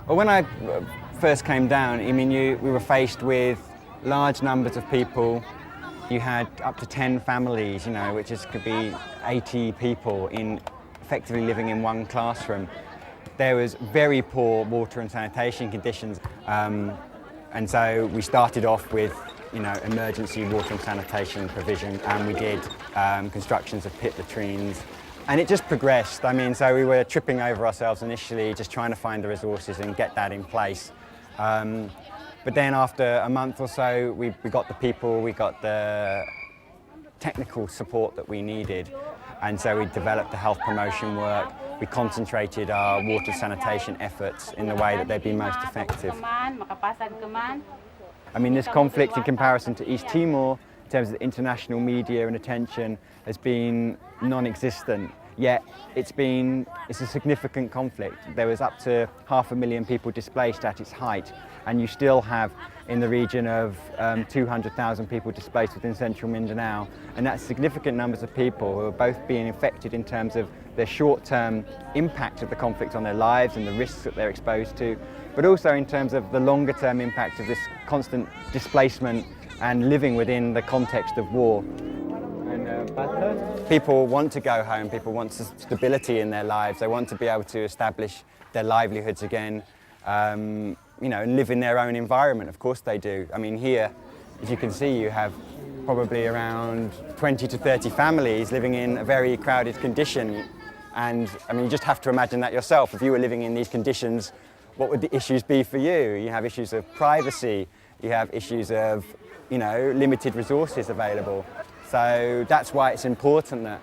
Well, when I first came down, I mean, we were faced with large numbers of people. You had up to 10 families, you know, could be 80 people effectively living in one classroom. There was very poor water and sanitation conditions, and so we started off with, you know, emergency water and sanitation provision, and we did constructions of pit latrines. And it just progressed. I mean, so we were tripping over ourselves initially, just trying to find the resources and get that in place. But then after a month or so, we got the people, we got the technical support that we needed. And so we developed the health promotion work. We concentrated our water sanitation efforts in the way that they'd be most effective. I mean, this conflict in comparison to East Timor, in terms of the international media and attention, has been non-existent. Yet it's a significant conflict. There was up to 500,000 people displaced at its height, and you still have in the region of 200,000 people displaced within central Mindanao, and that's significant numbers of people who are both being affected in terms of the short-term impact of the conflict on their lives and the risks that they're exposed to, but also in terms of the longer-term impact of this constant displacement and living within the context of war. People want to go home, people want stability in their lives, they want to be able to establish their livelihoods again, you know, and live in their own environment. Of course they do. I mean, here, as you can see, you have probably around 20 to 30 families living in a very crowded condition. And I mean, you just have to imagine that yourself. If you were living in these conditions, what would the issues be for you? You have issues of privacy, you have issues of, you know, limited resources available. So that's why it's important that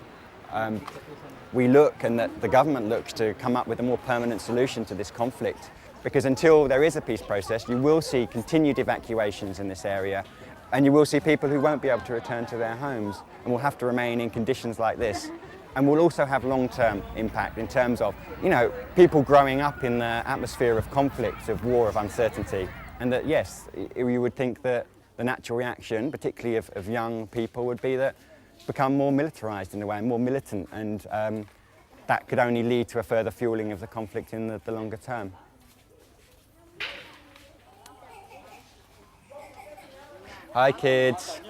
we look and that the government looks to come up with a more permanent solution to this conflict. Because until there is a peace process, you will see continued evacuations in this area, and you will see people who won't be able to return to their homes and will have to remain in conditions like this. And will also have long-term impact in terms of, you know, people growing up in the atmosphere of conflict, of war, of uncertainty. And that, yes, you would think that the natural reaction, particularly of young people, would be that become more militarised in a way, more militant, and that could only lead to a further fuelling of the conflict in the longer term. Hi kids.